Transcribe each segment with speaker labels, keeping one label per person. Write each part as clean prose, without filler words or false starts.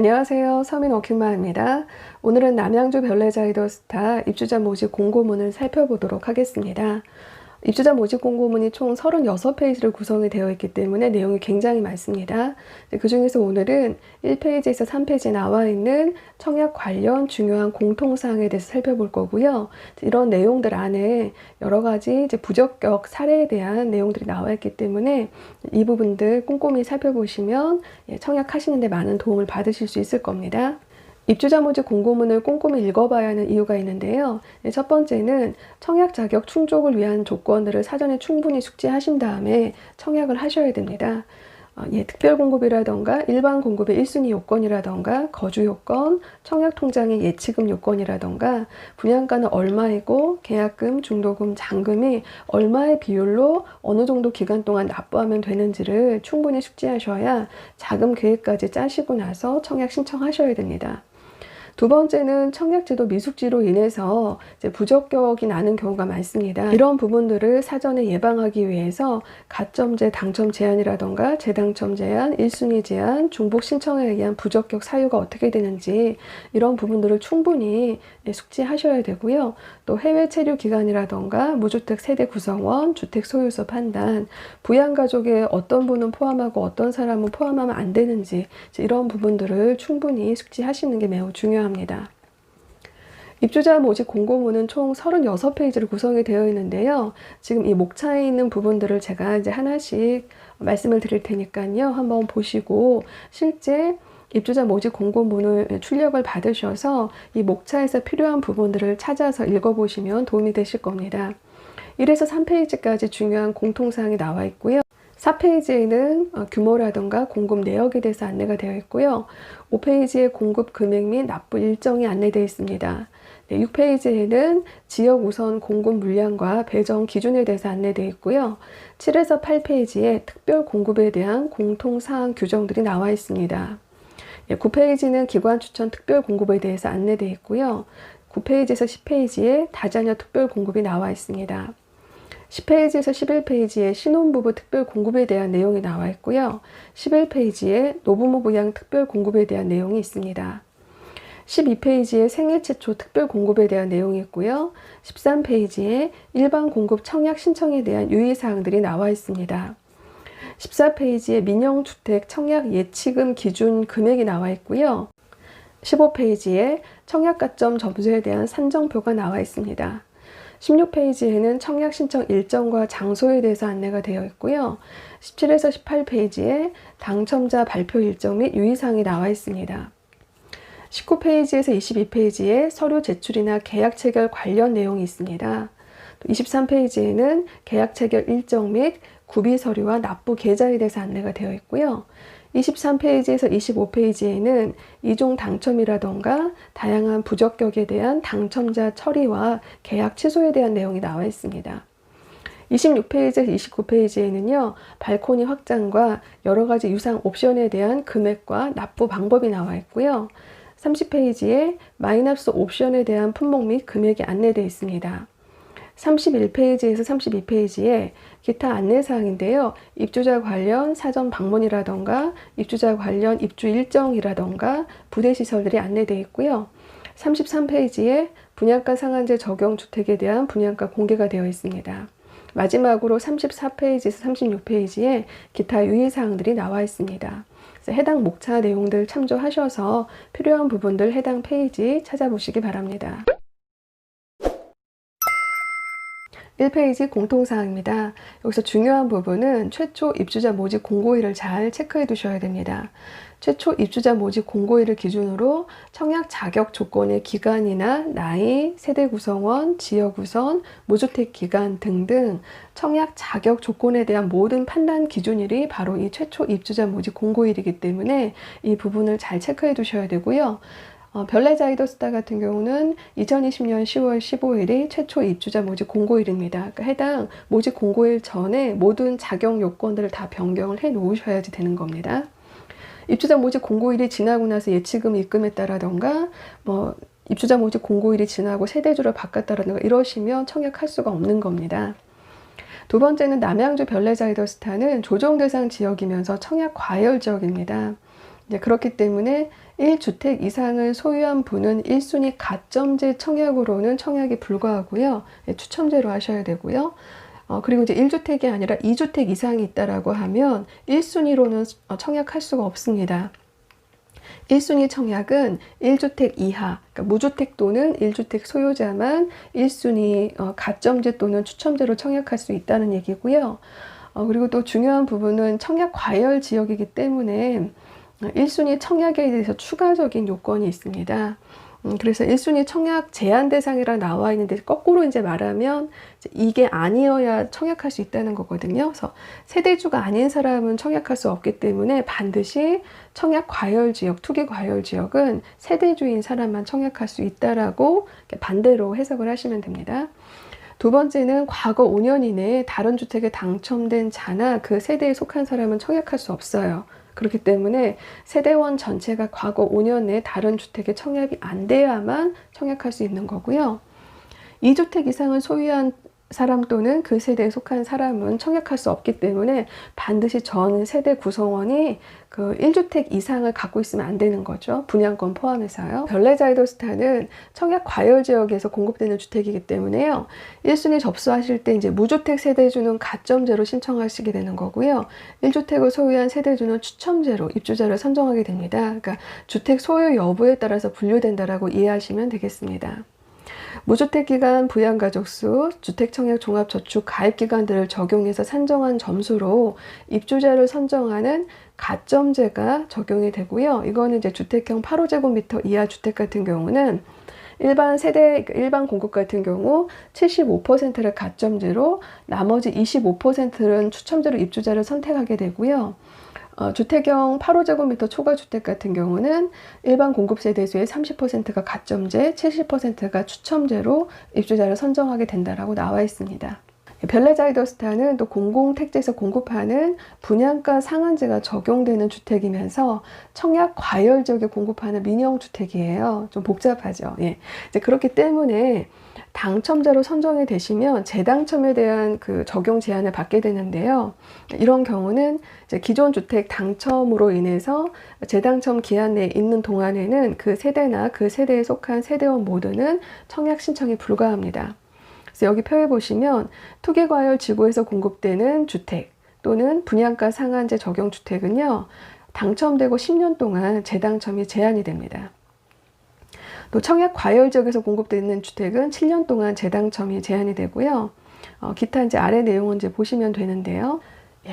Speaker 1: 안녕하세요. 서민 워킹맘입니다. 오늘은 남양주 별내자이더스타 입주자 모집 공고문을 살펴보도록 하겠습니다. 입주자 모집 공고문이 총 36페이지로 구성이 되어 있기 때문에 내용이 굉장히 많습니다. 그 중에서 오늘은 1페이지에서 3페이지에 나와 있는 청약 관련 중요한 공통사항에 대해서 살펴볼 거고요. 이런 내용들 안에 여러 가지 부적격 사례에 대한 내용들이 나와 있기 때문에 이 부분들 꼼꼼히 살펴보시면 청약하시는 데 많은 도움을 받으실 수 있을 겁니다. 입주자 모집 공고문을 꼼꼼히 읽어봐야 하는 이유가 있는데요. 첫 번째는 청약 자격 충족을 위한 조건들을 사전에 충분히 숙지하신 다음에 청약을 하셔야 됩니다. 특별 공급이라던가 일반 공급의 1순위 요건이라던가 거주 요건, 청약 통장의 예치금 요건이라던가 분양가는 얼마이고 계약금, 중도금, 잔금이 얼마의 비율로 어느 정도 기간 동안 납부하면 되는지를 충분히 숙지하셔야 자금 계획까지 짜시고 나서 청약 신청하셔야 됩니다. 두 번째는 청약제도 미숙지로 인해서 부적격이 나는 경우가 많습니다. 이런 부분들을 사전에 예방하기 위해서 가점제 당첨 제한이라던가 재당첨 제한, 1순위 제한, 중복 신청에 의한 부적격 사유가 어떻게 되는지 이런 부분들을 충분히 숙지하셔야 되고요. 또 해외 체류 기간이라던가 무주택 세대 구성원, 주택 소유소 판단, 부양가족에 어떤 분은 포함하고 어떤 사람은 포함하면 안 되는지 이런 부분들을 충분히 숙지하시는 게 매우 중요합니다. 입주자 모집 공고문은 총 36페이지로 구성이 되어 있는데요. 지금 이 목차에 있는 부분들을 제가 이제 하나씩 말씀을 드릴 테니까요. 한번 보시고 실제 입주자 모집 공고문을 출력을 받으셔서 이 목차에서 필요한 부분들을 찾아서 읽어보시면 도움이 되실 겁니다. 1에서 3페이지까지 중요한 공통사항이 나와 있고요. 4페이지에는 규모라든가 공급 내역에 대해서 안내가 되어 있고요. 5페이지에 공급 금액 및 납부 일정이 안내되어 있습니다. 6페이지에는 지역 우선 공급 물량과 배정 기준에 대해서 안내되어 있고요. 7에서 8페이지에 특별 공급에 대한 공통사항 규정들이 나와 있습니다. 9페이지는 기관 추천 특별 공급에 대해서 안내되어 있고요. 9페이지에서 10페이지에 다자녀 특별 공급이 나와 있습니다. 10페이지에서 11페이지에 신혼부부 특별 공급에 대한 내용이 나와 있고요. 11페이지에 노부모 부양 특별 공급에 대한 내용이 있습니다. 12페이지에 생애 최초 특별 공급에 대한 내용이 있고요. 13페이지에 일반 공급 청약 신청에 대한 유의사항들이 나와 있습니다. 14페이지에 민영주택 청약 예치금 기준 금액이 나와 있고요. 15페이지에 청약가점 점수에 대한 산정표가 나와 있습니다. 16페이지에는 청약 신청 일정과 장소에 대해서 안내가 되어 있고요. 17에서 18페이지에 당첨자 발표 일정 및 유의사항이 나와 있습니다. 19페이지에서 22페이지에 서류 제출이나 계약 체결 관련 내용이 있습니다. 23페이지에는 계약 체결 일정 및 구비 서류와 납부 계좌에 대해서 안내가 되어 있고요. 23페이지에서 25페이지에는 이종 당첨이라던가 다양한 부적격에 대한 당첨자 처리와 계약 취소에 대한 내용이 나와 있습니다. 26페이지에서 29페이지에는요, 발코니 확장과 여러 가지 유상 옵션에 대한 금액과 납부 방법이 나와 있고요. 30페이지에 마이너스 옵션에 대한 품목 및 금액이 안내되어 있습니다. 31페이지에서 32페이지에 기타 안내사항인데요. 입주자 관련 사전 방문이라던가 입주자 관련 입주 일정이라던가 부대시설들이 안내되어 있고요. 33페이지에 분양가 상한제 적용 주택에 대한 분양가 공개가 되어 있습니다. 마지막으로 34페이지에서 36페이지에 기타 유의사항들이 나와 있습니다. 그래서 해당 목차 내용들 참조하셔서 필요한 부분들 해당 페이지 찾아보시기 바랍니다. 1페이지 공통사항입니다. 여기서 중요한 부분은 최초 입주자 모집 공고일을 잘 체크해 두셔야 됩니다. 최초 입주자 모집 공고일을 기준으로 청약 자격 조건의 기간이나 나이, 세대 구성원, 지역 우선, 무주택 기간 등등 청약 자격 조건에 대한 모든 판단 기준일이 바로 이 최초 입주자 모집 공고일이기 때문에 이 부분을 잘 체크해 두셔야 되고요. 별내자이더스타 같은 경우는 2020년 10월 15일이 최초 입주자 모집 공고일입니다. 그러니까 해당 모집 공고일 전에 모든 자격 요건들을 다 변경을 해 놓으셔야지 되는 겁니다. 입주자 모집 공고일이 지나고 나서 예치금 입금했다라던가 입주자 모집 공고일이 지나고 세대주를 바꿨다라던가 이러시면 청약할 수가 없는 겁니다. 두 번째는 남양주 별내자이더스타는 조정 대상 지역이면서 청약 과열 지역입니다. 이제 그렇기 때문에 1주택 이상을 소유한 분은 1순위 가점제 청약으로는 청약이 불가하고요. 추첨제로 하셔야 되고요. 그리고 이제 1주택이 아니라 2주택 이상이 있다라고 하면 1순위로는 청약할 수가 없습니다. 1순위 청약은 1주택 이하, 그러니까 무주택 또는 1주택 소유자만 1순위 가점제 또는 추첨제로 청약할 수 있다는 얘기고요. 그리고 또 중요한 부분은 청약 과열 지역이기 때문에 1순위 청약에 대해서 추가적인 요건이 있습니다. 그래서 1순위 청약 제한 대상이라 나와 있는데 거꾸로 이제 말하면 이게 아니어야 청약할 수 있다는 거거든요. 그래서 세대주가 아닌 사람은 청약할 수 없기 때문에 반드시 청약 과열 지역, 투기 과열 지역은 세대주인 사람만 청약할 수 있다라고 반대로 해석을 하시면 됩니다. 두 번째는 과거 5년 이내에 다른 주택에 당첨된 자나 그 세대에 속한 사람은 청약할 수 없어요. 그렇기 때문에 세대원 전체가 과거 5년 내에 다른 주택에 청약이 안 돼야만 청약할 수 있는 거고요. 2주택 이상을 소유한 사람 또는 그 세대에 속한 사람은 청약할 수 없기 때문에 반드시 전 세대 구성원이 그 1주택 이상을 갖고 있으면 안 되는 거죠. 분양권 포함해서요. 별내자이더스타는 청약 과열 지역에서 공급되는 주택이기 때문에요. 1순위 접수하실 때 이제 무주택 세대주는 가점제로 신청하시게 되는 거고요. 1주택을 소유한 세대주는 추첨제로 입주자를 선정하게 됩니다. 그러니까 주택 소유 여부에 따라서 분류된다라고 이해하시면 되겠습니다. 무주택기간 부양가족수, 주택청약 종합저축 가입기간들을 적용해서 산정한 점수로 입주자를 선정하는 가점제가 적용이 되고요. 이거는 이제 주택형 8호제곱미터 이하 주택 같은 경우는 일반 공급 같은 경우 75%를 가점제로 나머지 25%는 추첨제로 입주자를 선택하게 되고요. 주택형 8호제곱미터 초과주택 같은 경우는 일반 공급 세대수의 30%가 가점제, 70%가 추첨제로 입주자를 선정하게 된다라고 나와 있습니다. 별내자이더스타는 또 공공택지에서 공급하는 분양가 상한제가 적용되는 주택이면서 청약 과열 지역에 공급하는 민영주택이에요. 좀 복잡하죠. 예. 이제 그렇기 때문에 당첨자로 선정이 되시면 재당첨에 대한 그 적용 제한을 받게 되는데요. 이런 경우는 이제 기존 주택 당첨으로 인해서 재당첨 기한 내에 있는 동안에는 그 세대나 그 세대에 속한 세대원 모두는 청약 신청이 불가합니다. 그래서 여기 표에 보시면 투기과열 지구에서 공급되는 주택 또는 분양가 상한제 적용 주택은요, 당첨되고 10년 동안 재당첨이 제한이 됩니다. 또 청약 과열 지역에서 공급되는 주택은 7년 동안 재당첨이 제한이 되고요. 기타 이제 아래 내용은 이제 보시면 되는데요.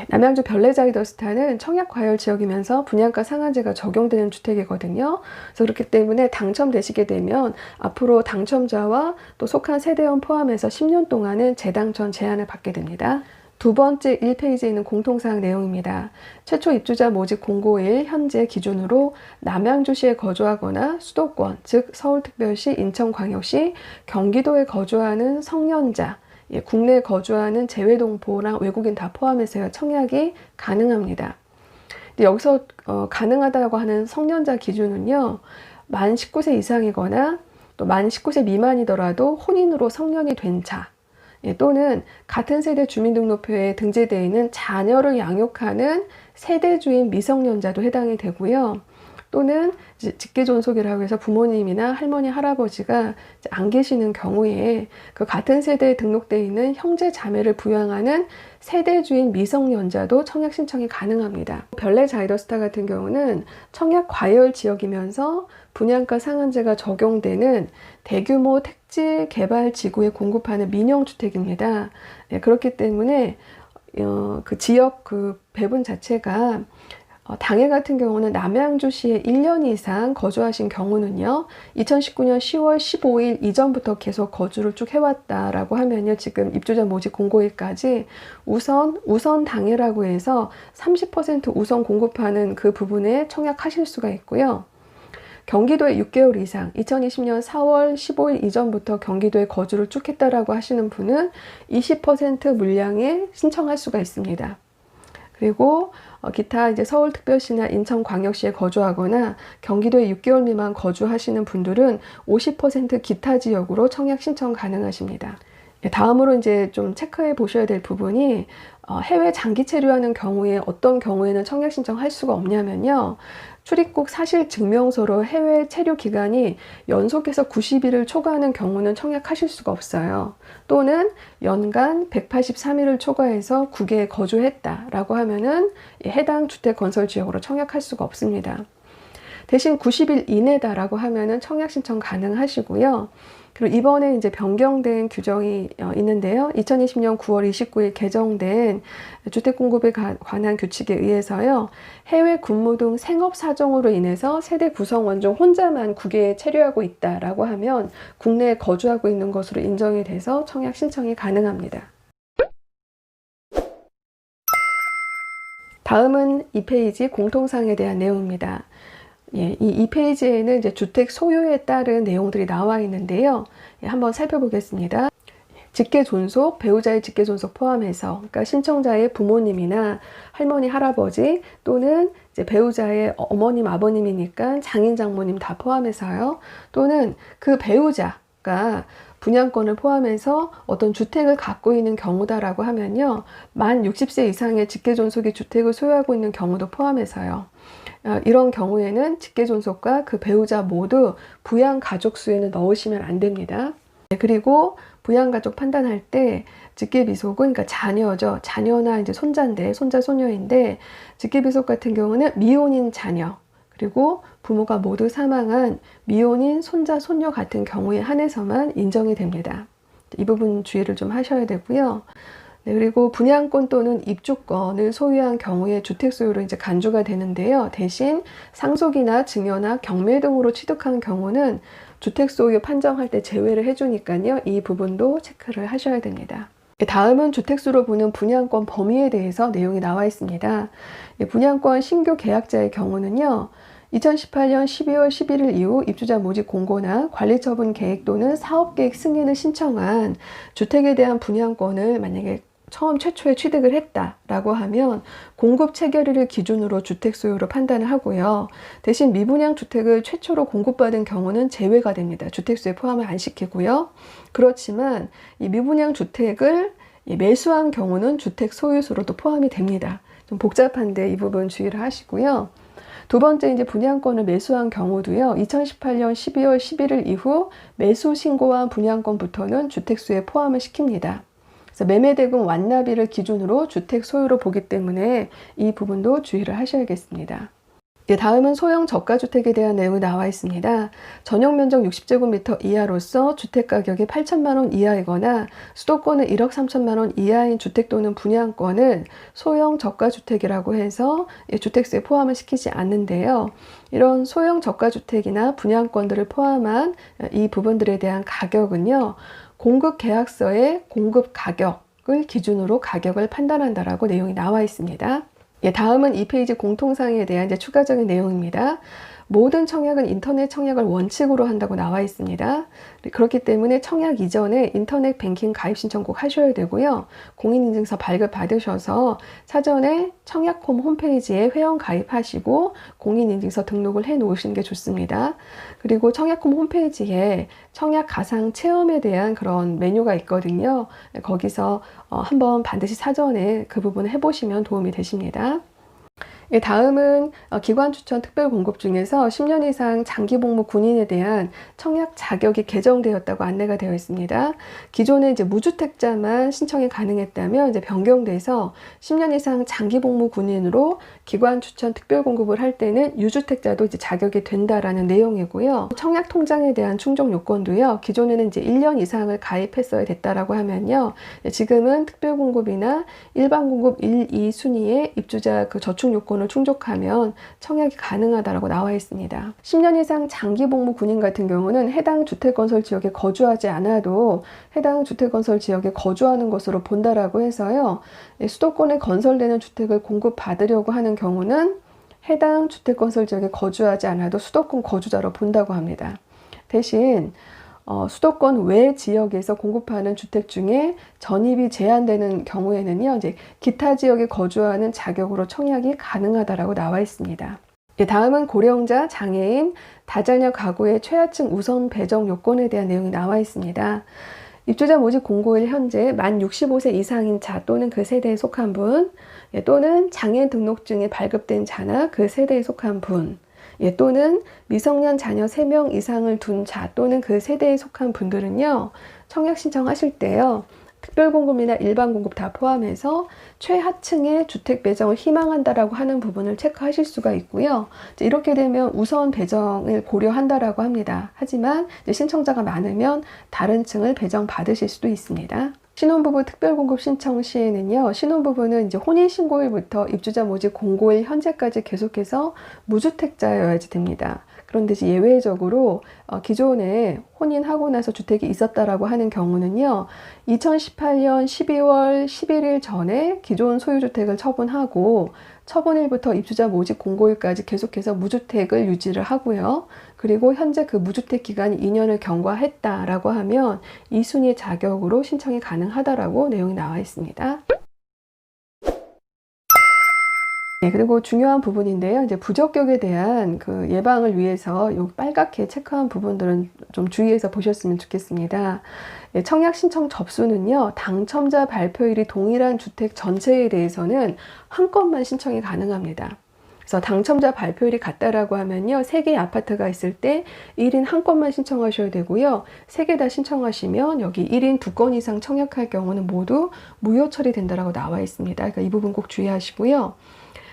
Speaker 1: 남양주 별내자이더스타는 청약 과열 지역이면서 분양가 상한제가 적용되는 주택이거든요. 그래서 그렇기 때문에 당첨되시게 되면 앞으로 당첨자와 또 속한 세대원 포함해서 10년 동안은 재당첨 제한을 받게 됩니다. 두 번째 1페이지에 있는 공통사항 내용입니다. 최초 입주자 모집 공고일 현재 기준으로 남양주시에 거주하거나 수도권, 즉 서울특별시, 인천광역시, 경기도에 거주하는 성년자, 국내에 거주하는 재외동포랑 외국인 다 포함해서 청약이 가능합니다. 근데 여기서 가능하다고 하는 성년자 기준은요, 만 19세 이상이거나 또 만 19세 미만이더라도 혼인으로 성년이 된 자, 또는 같은 세대 주민등록표에 등재되어 있는 자녀를 양육하는 세대주인 미성년자도 해당이 되고요. 또는 직계존속이라고 해서 부모님이나 할머니, 할아버지가 안 계시는 경우에 그 같은 세대에 등록되어 있는 형제, 자매를 부양하는 세대주인 미성년자도 청약 신청이 가능합니다. 별내자이더스타 같은 경우는 청약 과열 지역이면서 분양가 상한제가 적용되는 대규모 택지 개발 지구에 공급하는 민영주택입니다. 그렇기 때문에 그 지역 그 배분 자체가 당해 같은 경우는 남양주시에 1년 이상 거주하신 경우는요, 2019년 10월 15일 이전부터 계속 거주를 쭉 해왔다라고 하면요, 지금 입주자 모집 공고일까지 우선 당해라고 해서 30% 우선 공급하는 그 부분에 청약하실 수가 있고요. 경기도에 6개월 이상, 2020년 4월 15일 이전부터 경기도에 거주를 쭉 했다라고 하시는 분은 20% 물량에 신청할 수가 있습니다. 그리고 기타 이제 서울특별시나 인천광역시에 거주하거나 경기도에 6개월 미만 거주하시는 분들은 50% 기타 지역으로 청약 신청 가능하십니다. 다음으로 이제 좀 체크해 보셔야 될 부분이 해외 장기 체류하는 경우에 어떤 경우에는 청약 신청할 수가 없냐면요. 출입국 사실 증명서로 해외 체류 기간이 연속해서 90일을 초과하는 경우는 청약하실 수가 없어요. 또는 연간 183일을 초과해서 국외에 거주했다라고 하면은 해당 주택 건설 지역으로 청약할 수가 없습니다. 대신 90일 이내다라고 하면은 청약 신청 가능하시고요. 그리고 이번에 이제 변경된 규정이 있는데요. 2020년 9월 29일 개정된 주택 공급에 관한 규칙에 의해서요. 해외 근무 등 생업 사정으로 인해서 세대 구성원 중 혼자만 국외에 체류하고 있다라고 하면 국내에 거주하고 있는 것으로 인정이 돼서 청약 신청이 가능합니다. 다음은 2페이지 공통사항에 대한 내용입니다. 이 페이지에는 이제 주택 소유에 따른 내용들이 나와 있는데요. 한번 살펴보겠습니다. 직계 존속, 배우자의 직계 존속 포함해서, 그러니까 신청자의 부모님이나 할머니, 할아버지 또는 이제 배우자의 어머님, 아버님이니까 장인, 장모님 다 포함해서요. 또는 그 배우자가 분양권을 포함해서 어떤 주택을 갖고 있는 경우다라고 하면요. 만 60세 이상의 직계 존속이 주택을 소유하고 있는 경우도 포함해서요. 이런 경우에는 직계 존속과 그 배우자 모두 부양 가족 수에는 넣으시면 안 됩니다. 그리고 부양 가족 판단할 때 직계 비속은 그러니까 자녀죠. 자녀나 이제 손자인데 손자 손녀인데 직계 비속 같은 경우는 미혼인 자녀 그리고 부모가 모두 사망한 미혼인 손자 손녀 같은 경우에 한해서만 인정이 됩니다. 이 부분 주의를 좀 하셔야 되고요. 그리고 분양권 또는 입주권을 소유한 경우에 주택 소유로 이제 간주가 되는데요. 대신 상속이나 증여나 경매 등으로 취득한 경우는 주택 소유 판정할 때 제외를 해주니까요. 이 부분도 체크를 하셔야 됩니다. 다음은 주택수로 보는 분양권 범위에 대해서 내용이 나와 있습니다. 분양권 신규 계약자의 경우는요. 2018년 12월 11일 이후 입주자 모집 공고나 관리처분 계획 또는 사업계획 승인을 신청한 주택에 대한 분양권을 만약에 처음 최초에 취득을 했다라고 하면 공급 체결일을 기준으로 주택 소유로 판단을 하고요. 대신 미분양 주택을 최초로 공급받은 경우는 제외가 됩니다. 주택 수에 포함을 안 시키고요. 그렇지만 이 미분양 주택을 매수한 경우는 주택 소유수로도 포함이 됩니다. 좀 복잡한데 이 부분 주의를 하시고요. 두 번째 이제 분양권을 매수한 경우도요. 2018년 12월 11일 이후 매수 신고한 분양권부터는 주택 수에 포함을 시킵니다. 매매대금 완납일을 기준으로 주택 소유로 보기 때문에 이 부분도 주의를 하셔야겠습니다. 다음은 소형 저가주택에 대한 내용이 나와 있습니다. 전용 면적 60제곱미터 이하로서 주택가격이 8천만 원 이하이거나 수도권은 1억 3천만 원 이하인 주택 또는 분양권은 소형 저가주택이라고 해서 주택수에 포함을 시키지 않는데요. 이런 소형 저가주택이나 분양권들을 포함한 이 부분들에 대한 가격은요. 공급 계약서의 공급 가격을 기준으로 가격을 판단한다라고 내용이 나와 있습니다. 다음은 이 페이지 공통사항에 대한 이제 추가적인 내용입니다. 모든 청약은 인터넷 청약을 원칙으로 한다고 나와 있습니다. 그렇기 때문에 청약 이전에 인터넷 뱅킹 가입 신청 꼭 하셔야 되고요. 공인인증서 발급 받으셔서 사전에 청약홈 홈페이지에 회원 가입하시고 공인인증서 등록을 해 놓으시는 게 좋습니다. 그리고 청약홈 홈페이지에 청약 가상 체험에 대한 그런 메뉴가 있거든요. 거기서 한번 반드시 사전에 그 부분을 해보시면 도움이 되십니다. 다음은 기관 추천 특별 공급 중에서 10년 이상 장기 복무 군인에 대한 청약 자격이 개정되었다고 안내가 되어 있습니다. 기존에 이제 무주택자만 신청이 가능했다면 이제 변경돼서 10년 이상 장기 복무 군인으로 기관 추천 특별 공급을 할 때는 유주택자도 이제 자격이 된다라는 내용이고요. 청약 통장에 대한 충족 요건도요. 기존에는 이제 1년 이상을 가입했어야 됐다라고 하면요. 지금은 특별 공급이나 일반 공급 1, 2순위의 입주자 그 저축 요건 을 충족하면 청약이 가능하다고 나와 있습니다. 10년 이상 장기 복무 군인 같은 경우는 해당 주택건설 지역에 거주하지 않아도 해당 주택건설 지역에 거주하는 것으로 본다라고 해서요. 수도권에 건설되는 주택을 공급받으려고 하는 경우는 해당 주택건설 지역에 거주하지 않아도 수도권 거주자로 본다고 합니다. 대신 수도권 외 지역에서 공급하는 주택 중에 전입이 제한되는 경우에는요, 이제 기타 지역에 거주하는 자격으로 청약이 가능하다라고 나와 있습니다. 다음은 고령자, 장애인, 다자녀 가구의 최하층 우선 배정 요건에 대한 내용이 나와 있습니다. 입주자 모집 공고일 현재 만 65세 이상인 자 또는 그 세대에 속한 분, 또는 장애 등록증이 발급된 자나 그 세대에 속한 분, 또는 미성년 자녀 3명 이상을 둔 자 또는 그 세대에 속한 분들은요, 청약 신청하실 때요, 특별공급이나 일반공급 다 포함해서 최하층의 주택 배정을 희망한다라고 하는 부분을 체크하실 수가 있고요. 이렇게 되면 우선 배정을 고려한다라고 합니다. 하지만 신청자가 많으면 다른 층을 배정 받으실 수도 있습니다. 신혼부부 특별공급 신청 시에는요, 신혼부부는 이제 혼인신고일부터 입주자 모집 공고일 현재까지 계속해서 무주택자여야지 됩니다. 그런데 이제 예외적으로 기존에 혼인하고 나서 주택이 있었다라고 하는 경우는요, 2018년 12월 11일 전에 기존 소유주택을 처분하고 처분일부터 입주자 모집 공고일까지 계속해서 무주택을 유지를 하고요. 그리고 현재 그 무주택 기간이 2년을 경과했다라고 하면 2순위 자격으로 신청이 가능하다라고 내용이 나와 있습니다. 그리고 중요한 부분인데요. 이제 부적격에 대한 그 예방을 위해서 요 빨갛게 체크한 부분들은 좀 주의해서 보셨으면 좋겠습니다. 청약 신청 접수는요, 당첨자 발표일이 동일한 주택 전체에 대해서는 한 건만 신청이 가능합니다. 그래서 당첨자 발표일이 같다라고 하면요, 3개의 아파트가 있을 때 1인 한 건만 신청하셔야 되고요. 3개 다 신청하시면 여기 1인 2건 이상 청약할 경우는 모두 무효 처리된다라고 나와 있습니다. 그러니까 이 부분 꼭 주의하시고요.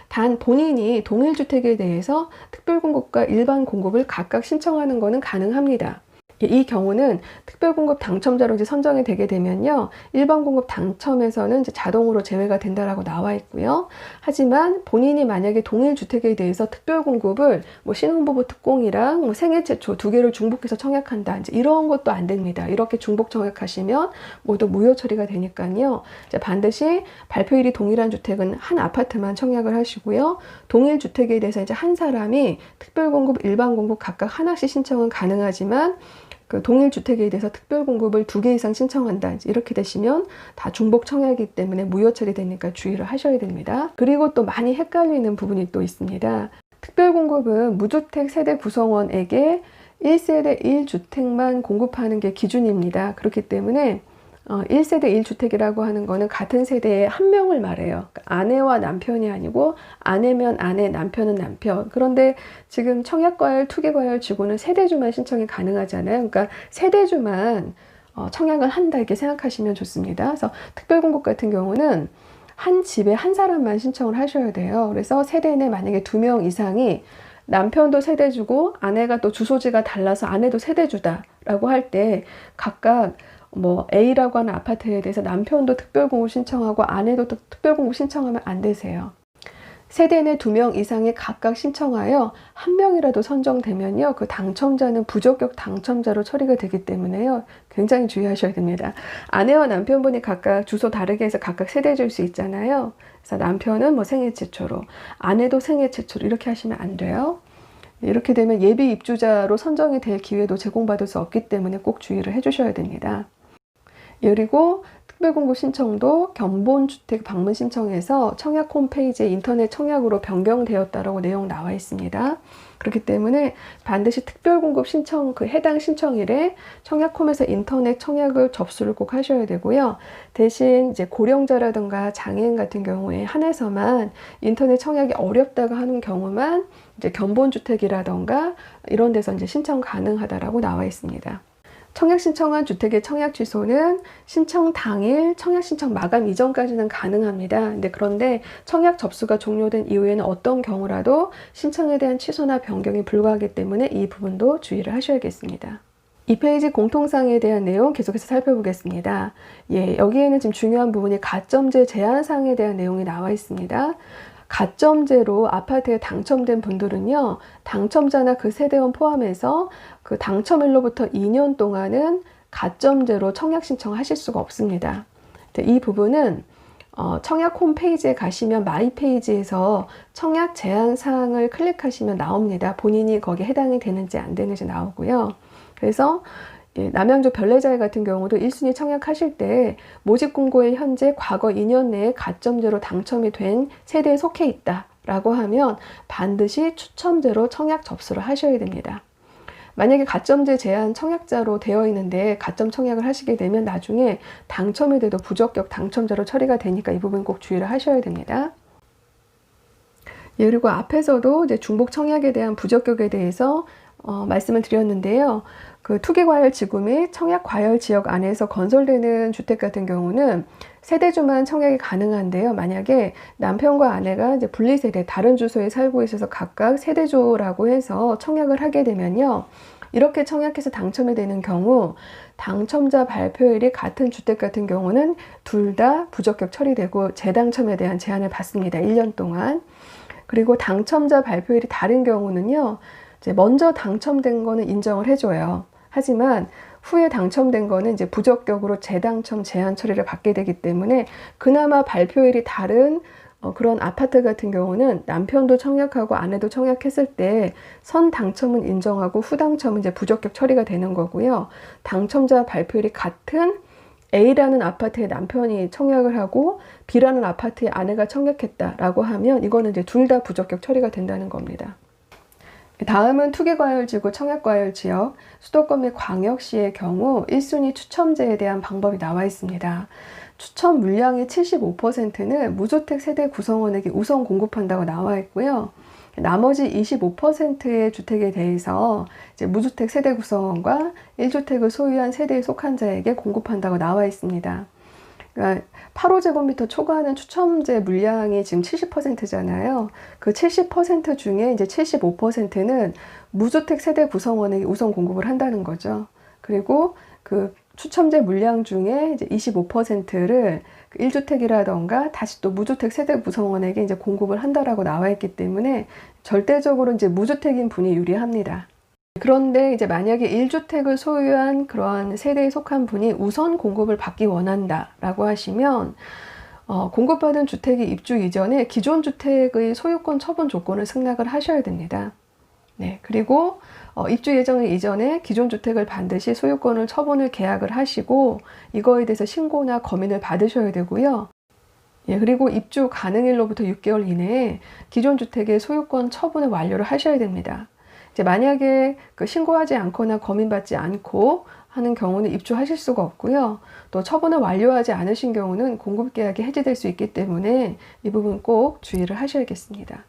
Speaker 1: 단 본인이 동일주택에 대해서 특별공급과 일반공급을 각각 신청하는 것은 가능합니다. 이 경우는 특별공급 당첨자로 이제 선정이 되게 되면요, 일반공급 당첨에서는 이제 자동으로 제외가 된다라고 나와 있고요. 하지만 본인이 만약에 동일주택에 대해서 특별공급을 뭐 신혼부부 특공이랑 뭐 생애 최초 2개를 중복해서 청약한다, 이제 이런 것도 안 됩니다. 이렇게 중복 청약하시면 모두 무효 처리가 되니까요. 이제 반드시 발표일이 동일한 주택은 한 아파트만 청약을 하시고요. 동일주택에 대해서 이제 한 사람이 특별공급, 일반공급 각각 하나씩 신청은 가능하지만 그 동일 주택에 대해서 특별 공급을 2개 이상 신청한다, 이렇게 되시면 다 중복 청약이기 때문에 무효 처리되니까 주의를 하셔야 됩니다. 그리고 또 많이 헷갈리는 부분이 또 있습니다. 특별 공급은 무주택 세대 구성원에게 1세대 1주택만 공급하는 게 기준입니다. 그렇기 때문에 1세대 1주택이라고 하는 거는 같은 세대의 한 명을 말해요. 그러니까 아내와 남편이 아니고 아내면 아내, 남편은 남편. 그런데 지금 청약과열, 투기과열 지구는 세대주만 신청이 가능하잖아요. 그러니까 세대주만 청약을 한다, 이렇게 생각하시면 좋습니다. 그래서 특별공급 같은 경우는 한 집에 한 사람만 신청을 하셔야 돼요. 그래서 세대 내 만약에 2명 이상이 남편도 세대주고 아내가 또 주소지가 달라서 아내도 세대주다라고 할 때 각각 뭐 A라고 하는 아파트에 대해서 남편도 특별공급 신청하고 아내도 특별공급 신청하면 안 되세요. 세대 내 2명 이상이 각각 신청하여 한 명이라도 선정되면요, 그 당첨자는 부적격 당첨자로 처리가 되기 때문에요, 굉장히 주의하셔야 됩니다. 아내와 남편분이 각각 주소 다르게 해서 각각 세대 줄 수 있잖아요. 그래서 남편은 뭐 생애 최초로, 아내도 생애 최초로 이렇게 하시면 안 돼요. 이렇게 되면 예비 입주자로 선정이 될 기회도 제공받을 수 없기 때문에 꼭 주의를 해주셔야 됩니다. 그리고 특별공급 신청도 견본주택 방문 신청에서 청약 홈페이지에 인터넷 청약으로 변경되었다라고 내용 나와 있습니다. 그렇기 때문에 반드시 특별공급 신청, 그 해당 신청일에 청약홈에서 인터넷 청약을 접수를 꼭 하셔야 되고요. 대신 이제 고령자라든가 장애인 같은 경우에 한해서만 인터넷 청약이 어렵다고 하는 경우만 이제 견본주택이라든가 이런 데서 이제 신청 가능하다라고 나와 있습니다. 청약 신청한 주택의 청약 취소는 신청 당일 청약 신청 마감 이전까지는 가능합니다. 그런데 청약 접수가 종료된 이후에는 어떤 경우라도 신청에 대한 취소나 변경이 불가하기 때문에 이 부분도 주의를 하셔야겠습니다. 이 페이지 공통사항에 대한 내용 계속해서 살펴보겠습니다. 여기에는 지금 중요한 부분이 가점제 제한사항에 대한 내용이 나와 있습니다. 가점제로 아파트에 당첨된 분들은요, 당첨자나 그 세대원 포함해서 그 당첨일로부터 2년 동안은 가점제로 청약 신청하실 수가 없습니다. 이 부분은 청약 홈페이지에 가시면 마이 페이지에서 청약 제한 사항을 클릭하시면 나옵니다. 본인이 거기에 해당이 되는지 안 되는지 나오고요. 그래서 남양주 별내자리 같은 경우도 1순위 청약하실 때 모집공고일 현재 과거 2년 내에 가점제로 당첨이 된 세대에 속해 있다라고 하면 반드시 추첨제로 청약 접수를 하셔야 됩니다. 만약에 가점제 제한 청약자로 되어 있는데 가점 청약을 하시게 되면 나중에 당첨이 돼도 부적격 당첨자로 처리가 되니까 이 부분 꼭 주의를 하셔야 됩니다. 예, 그리고 앞에서도 이제 중복 청약에 대한 부적격에 대해서 말씀을 드렸는데요. 그 투기과열지구 및 청약과열지역 안에서 건설되는 주택 같은 경우는 세대주만 청약이 가능한데요. 만약에 남편과 아내가 이제 분리세대, 다른 주소에 살고 있어서 각각 세대주라고 해서 청약을 하게 되면요. 이렇게 청약해서 당첨이 되는 경우 당첨자 발표일이 같은 주택 같은 경우는 둘 다 부적격 처리되고 재당첨에 대한 제한을 받습니다. 1년 동안. 그리고 당첨자 발표일이 다른 경우는요. 이제 먼저 당첨된 거는 인정을 해줘요. 하지만 후에 당첨된 거는 이제 부적격으로 재당첨 제한 처리를 받게 되기 때문에 그나마 발표일이 다른 그런 아파트 같은 경우는 남편도 청약하고 아내도 청약했을 때 선 당첨은 인정하고 후 당첨은 이제 부적격 처리가 되는 거고요. 당첨자 발표일이 같은 A라는 아파트에 남편이 청약을 하고 B라는 아파트에 아내가 청약했다라고 하면 이거는 이제 둘 다 부적격 처리가 된다는 겁니다. 다음은 투기과열지구 청약과열지역 수도권 및 광역시의 경우 1순위 추첨제에 대한 방법이 나와 있습니다. 추첨 물량의 75%는 무주택 세대 구성원에게 우선 공급한다고 나와 있고요. 나머지 25%의 주택에 대해서 이제 무주택 세대 구성원과 1주택을 소유한 세대에 속한 자에게 공급한다고 나와 있습니다. 그러니까 8호제곱미터 초과하는 추첨제 물량이 지금 70%잖아요. 그 70% 중에 이제 75%는 무주택 세대 구성원에게 우선 공급을 한다는 거죠. 그리고 그 추첨제 물량 중에 이제 25%를 1주택이라던가 다시 또 무주택 세대 구성원에게 이제 공급을 한다라고 나와 있기 때문에 절대적으로 이제 무주택인 분이 유리합니다. 그런데 이제 만약에 1주택을 소유한 그러한 세대에 속한 분이 우선 공급을 받기 원한다라고 하시면 공급받은 주택이 입주 이전에 기존 주택의 소유권 처분 조건을 승낙을 하셔야 됩니다. 네, 그리고 입주 예정 이전에 기존 주택을 반드시 소유권을 처분을 계약을 하시고 이거에 대해서 신고나 검인을 받으셔야 되고요. 예, 그리고 입주 가능일로부터 6개월 이내에 기존 주택의 소유권 처분을 완료를 하셔야 됩니다. 이제 만약에 그 신고하지 않거나 검인받지 않고 하는 경우는 입주하실 수가 없고요. 또 처분을 완료하지 않으신 경우는 공급계약이 해지될 수 있기 때문에 이 부분 꼭 주의를 하셔야겠습니다.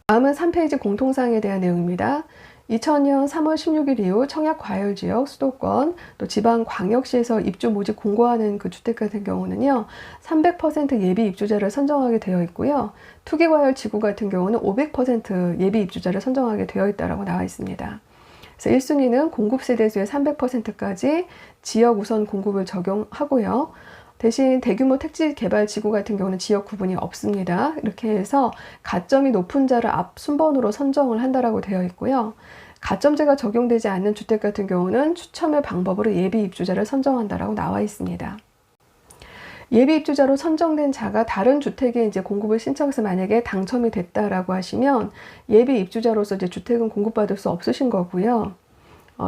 Speaker 1: 다음은 3페이지 공통사항에 대한 내용입니다. 2000년 3월 16일 이후 청약과열지역, 수도권, 또 지방광역시에서 입주 모집 공고하는 그 주택 같은 경우는요. 300% 예비 입주자를 선정하게 되어 있고요. 투기과열지구 같은 경우는 500% 예비 입주자를 선정하게 되어 있다고 나와 있습니다. 그래서 1순위는 공급세대수의 300%까지 지역 우선 공급을 적용하고요. 대신 대규모 택지 개발 지구 같은 경우는 지역 구분이 없습니다. 이렇게 해서 가점이 높은 자를 앞 순번으로 선정을 한다라고 되어 있고요. 가점제가 적용되지 않는 주택 같은 경우는 추첨의 방법으로 예비 입주자를 선정한다라고 나와 있습니다. 예비 입주자로 선정된 자가 다른 주택에 이제 공급을 신청해서 만약에 당첨이 됐다라고 하시면 예비 입주자로서 이제 주택은 공급받을 수 없으신 거고요.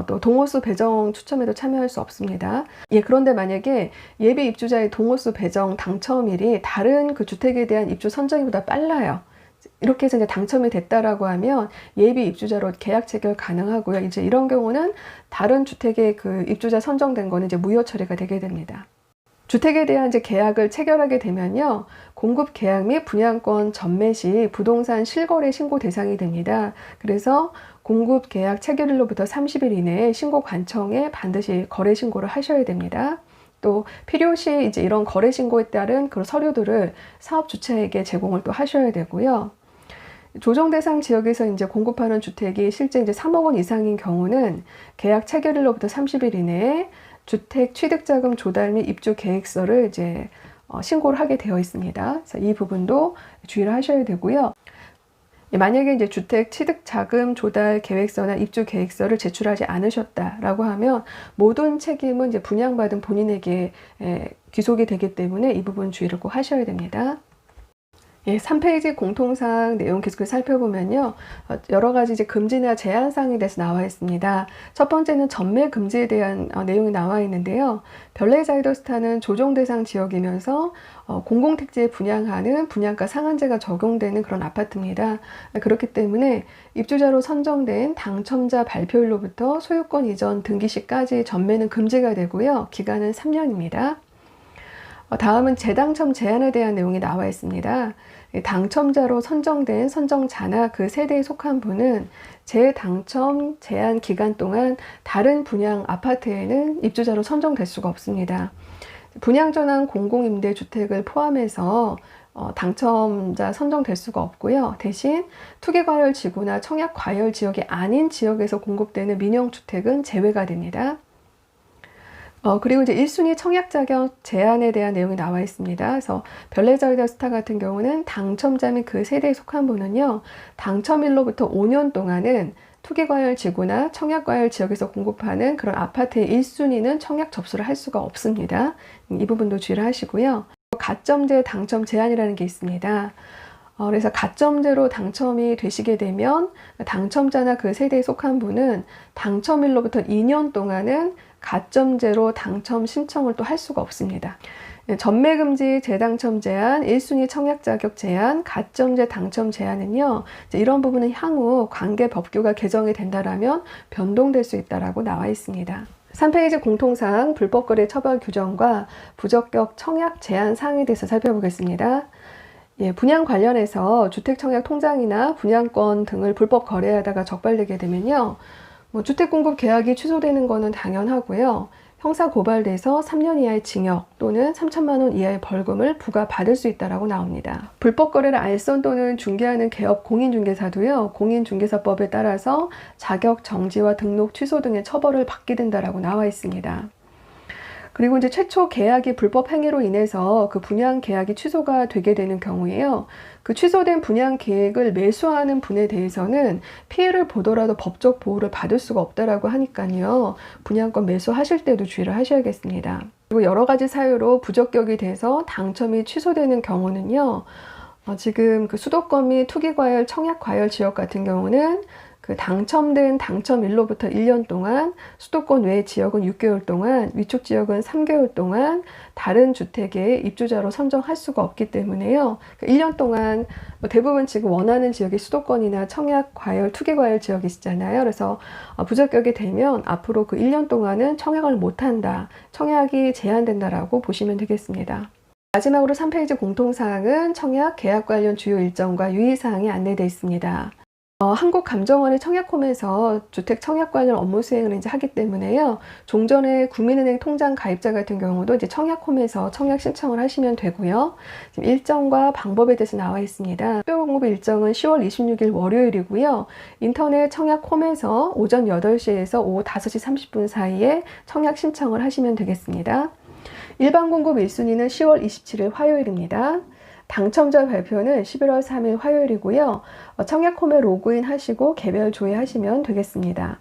Speaker 1: 또 동호수 배정 추첨에도 참여할 수 없습니다. 예, 그런데 만약에 예비 입주자의 동호수 배정 당첨일이 다른 그 주택에 대한 입주 선정일보다 빨라요. 이렇게 해서 이제 당첨이 됐다라고 하면 예비 입주자로 계약 체결 가능하고요. 이제 이런 경우는 다른 주택에 그 입주자 선정된 거는 이제 무효 처리가 되게 됩니다. 주택에 대한 이제 계약을 체결하게 되면요. 공급 계약 및 분양권 전매 시 부동산 실거래 신고 대상이 됩니다. 그래서 공급 계약 체결일로부터 30일 이내에 신고 관청에 반드시 거래 신고를 하셔야 됩니다. 또 필요시 이제 이런 거래 신고에 따른 그런 서류들을 사업 주체에게 제공을 또 하셔야 되고요. 조정 대상 지역에서 이제 공급하는 주택이 실제 이제 3억 원 이상인 경우는 계약 체결일로부터 30일 이내에 주택 취득자금 조달 및 입주 계획서를 이제 신고를 하게 되어 있습니다. 그래서 이 부분도 주의를 하셔야 되고요. 만약에 이제 주택 취득자금 조달 계획서나 입주 계획서를 제출하지 않으셨다라고 하면 모든 책임은 이제 분양받은 본인에게 귀속이 되기 때문에 이 부분 주의를 꼭 하셔야 됩니다. 예, 3페이지 공통사항 내용 계속 살펴보면요. 여러 가지 이제 금지나 제한 사항에 대해서 나와 있습니다. 첫 번째는 전매 금지에 대한 내용이 나와 있는데요. 별내자이더스타는 조정 대상 지역이면서 공공택지에 분양하는 분양가 상한제가 적용되는 그런 아파트입니다. 그렇기 때문에 입주자로 선정된 당첨자 발표일로부터 소유권 이전 등기 시까지 전매는 금지가 되고요. 기간은 3년입니다. 다음은 재당첨 제한에 대한 내용이 나와 있습니다. 당첨자로 선정된 선정자나 그 세대에 속한 분은 재당첨 제한 기간 동안 다른 분양 아파트에는 입주자로 선정될 수가 없습니다. 분양전환 공공임대주택을 포함해서 당첨자 선정될 수가 없고요. 대신 투기과열 지구나 청약과열 지역이 아닌 지역에서 공급되는 민영주택은 제외가 됩니다. 그리고 이제 1순위 청약 자격 제한에 대한 내용이 나와 있습니다. 그래서 별내자이더스타 같은 경우는 당첨자 및 그 세대에 속한 분은요, 당첨일로부터 5년 동안은 투기과열 지구나 청약과열 지역에서 공급하는 그런 아파트의 1순위는 청약 접수를 할 수가 없습니다. 이 부분도 주의를 하시고요. 가점제 당첨 제한이라는 게 있습니다. 그래서 가점제로 당첨이 되시게 되면 당첨자나 그 세대에 속한 분은 당첨일로부터 2년 동안은 가점제로 당첨 신청을 또 할 수가 없습니다. 전매금지 재당첨 제한, 1순위 청약 자격 제한, 가점제 당첨 제한은요, 이런 부분은 향후 관계 법규가 개정이 된다라면 변동될 수 있다라고 나와 있습니다. 3페이지 공통사항 불법거래 처벌 규정과 부적격 청약 제한 사항에 대해서 살펴보겠습니다. 예, 분양 관련해서 주택청약 통장이나 분양권 등을 불법 거래하다가 적발되게 되면요, 주택 공급 계약이 취소되는 것은 당연하고요. 형사 고발돼서 3년 이하의 징역 또는 3천만 원 이하의 벌금을 부과받을 수 있다라고 나옵니다. 불법 거래를 알선 또는 중개하는 개업 공인중개사도요, 공인중개사법에 따라서 자격 정지와 등록 취소 등의 처벌을 받게 된다라고 나와 있습니다. 그리고 이제 최초 계약이 불법 행위로 인해서 그 분양 계약이 취소가 되게 되는 경우에요. 그 취소된 분양 계획을 매수하는 분에 대해서는 피해를 보더라도 법적 보호를 받을 수가 없다라고 하니까요. 분양권 매수하실 때도 주의를 하셔야겠습니다. 그리고 여러 가지 사유로 부적격이 돼서 당첨이 취소되는 경우는요. 지금 그 수도권 및 투기과열, 청약과열 지역 같은 경우는 그 당첨된 당첨일로부터 1년 동안, 수도권 외 지역은 6개월 동안, 위촉 지역은 3개월 동안 다른 주택의 입주자로 선정할 수가 없기 때문에요. 1년 동안 대부분 지금 원하는 지역이 수도권이나 청약, 과열, 투기 과열 지역이시잖아요. 그래서 부적격이 되면 앞으로 그 1년 동안은 청약을 못한다, 청약이 제한된다라고 보시면 되겠습니다. 마지막으로 3페이지 공통사항은 청약, 계약 관련 주요 일정과 유의사항이 안내되어 있습니다. 한국감정원의 청약홈에서 주택 청약 관련 업무 수행을 이제 하기 때문에요. 종전에 국민은행 통장 가입자 같은 경우도 이제 청약홈에서 청약 신청을 하시면 되고요. 지금 일정과 방법에 대해서 나와 있습니다. 특별 공급 일정은 10월 26일 월요일이고요. 인터넷 청약홈에서 오전 8시에서 오후 5시 30분 사이에 청약 신청을 하시면 되겠습니다. 일반 공급 1순위는 10월 27일 화요일입니다. 당첨자 발표는 11월 3일 화요일이고요. 청약홈에 로그인 하시고 개별 조회하시면 되겠습니다.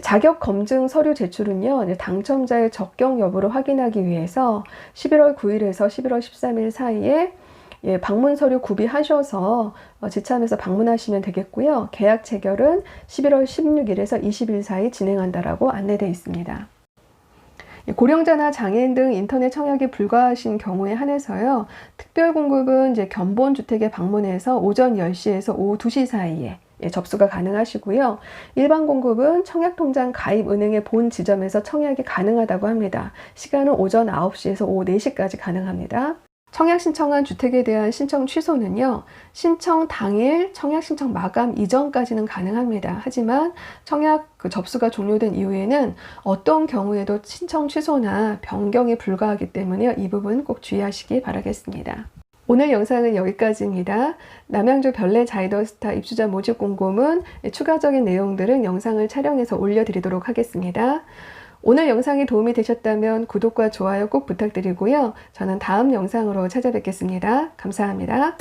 Speaker 1: 자격 검증 서류 제출은요, 당첨자의 적격 여부를 확인하기 위해서 11월 9일에서 11월 13일 사이에 방문 서류 구비하셔서 지참해서 방문하시면 되겠고요. 계약 체결은 11월 16일에서 20일 사이 진행한다라고 안내되어 있습니다. 고령자나 장애인 등 인터넷 청약이 불가하신 경우에 한해서요, 특별 공급은 이제 견본주택에 방문해서 오전 10시에서 오후 2시 사이에 접수가 가능하시고요. 일반 공급은 청약통장 가입 은행의 본 지점에서 청약이 가능하다고 합니다. 시간은 오전 9시에서 오후 4시까지 가능합니다. 청약 신청한 주택에 대한 신청 취소는요, 신청 당일 청약 신청 마감 이전까지는 가능합니다. 하지만 청약 접수가 종료된 이후에는 어떤 경우에도 신청 취소나 변경이 불가하기 때문에 이 부분 꼭 주의하시기 바라겠습니다. 오늘 영상은 여기까지입니다. 남양주 별내자이더스타 입주자 모집 공고문 추가적인 내용들은 영상을 촬영해서 올려드리도록 하겠습니다. 오늘 영상이 도움이 되셨다면 구독과 좋아요 꼭 부탁드리고요. 저는 다음 영상으로 찾아뵙겠습니다. 감사합니다.